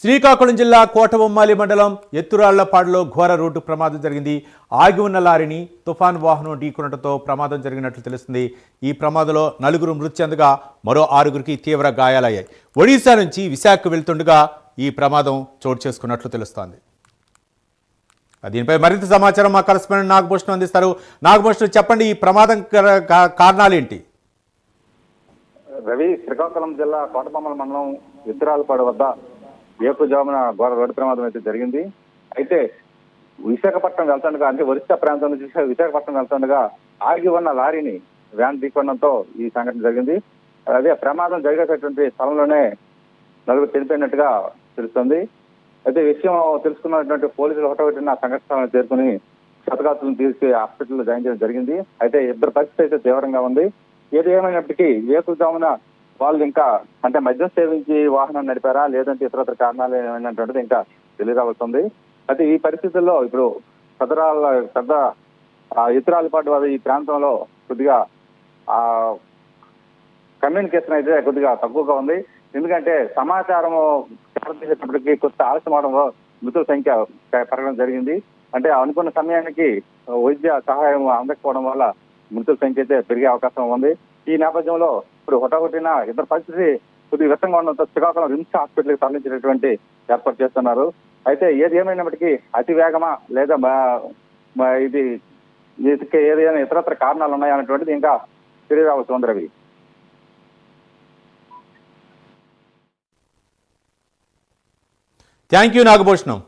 శ్రీకాకుళం జిల్లా కోటబొమ్మాలి మండలం ఎత్తురాళ్లపాడులో ఘోర రోడ్డు ప్రమాదం జరిగింది. ఆగి ఉన్న లారీని తుఫాన్ వాహనం ఢీకొనడంతో ప్రమాదం జరిగినట్లు తెలుస్తుంది. ఈ ప్రమాదంలో 4 మృతి చెందగా మరో 6గురికి తీవ్ర గాయాలయ్యాయి. ఒడిశా నుంచి విశాఖకు వెళ్తుండగా ఈ ప్రమాదం చోటు చేసుకున్నట్లు తెలుస్తోంది. దీనిపై మరింత సమాచారం మా కరెస్పాండెంట్ నాగభూషణం అందిస్తారు. నాగభూషణం, చెప్పండి, ఈ ప్రమాదం కారణాలేంటి? రవి, శ్రీకాకుళం జిల్లా కోటబొమ్మల మండలం ఎత్తురాళ్లపాడు వద్ద ఏకుజామున ఘోర రోడ్డు ప్రమాదం అయితే జరిగింది. అయితే విశాఖపట్నం వెళ్తుండగా, అంటే ఒరిస్సా ప్రాంతం నుంచి విశాఖపట్నం వెళ్తుండగా ఆగి ఉన్న లారీని వ్యాన్ ఢీకొనడంతో ఈ సంఘటన జరిగింది. అదే ప్రమాదం జరిగేటటువంటి స్థలంలోనే 4 చనిపోయినట్టుగా తెలుస్తుంది. అయితే విషయం తెలుసుకున్నటువంటి పోలీసులు హుటాహుటిన సంఘటన స్థలాన్ని చేరుకుని క్షతగాత్రులను తీసి హాస్పిటల్లో జాయిన్ చేయడం జరిగింది. అయితే 2 పరిస్థితి అయితే తీవ్రంగా ఉంది. ఏది ఏమైనప్పటికీ ఏకుజామున వాళ్ళు ఇంకా అంటే మద్యం సేవించి వాహనం నడిపారా లేదంటే ఇతరత్ర కారణాలు ఏమైనటువంటిది ఇంకా తెలియరావుతుంది. అయితే ఈ పరిస్థితుల్లో ఇప్పుడు ఎత్తురాళ్లపాడు ఈ ప్రాంతంలో కొద్దిగా కమ్యూనికేషన్ అయితే కొద్దిగా తక్కువగా ఉంది. ఎందుకంటే సమాచారం చేసేటప్పటికి కొత్త ఆలస్యం అవడంలో మృతుల సంఖ్య పెరగడం జరిగింది. అంటే అనుకున్న సమయానికి వైద్య సహాయం అందకపోవడం వల్ల మృతుల సంఖ్య అయితే పెరిగే అవకాశం ఉంది. ఈ నేపథ్యంలో ఇప్పుడు హుటాహుటిన ఇద్దరు పరిస్థితి కొద్దిగా వ్యక్తంగా ఉండడంతో శ్రీకాకుళం రిమ్స్ హాస్పిటల్కి తరలించేటటువంటి ఏర్పాటు చేస్తున్నారు. అయితే ఏది ఏమైనప్పటికీ అతి వేగమా లేదా ఇది ఏదైనా ఇతరత్ర కారణాలు ఉన్నాయన్నటువంటిది ఇంకా తెలియరావాల్సి ఉంది. Ravi, thank you Nagabhushanam.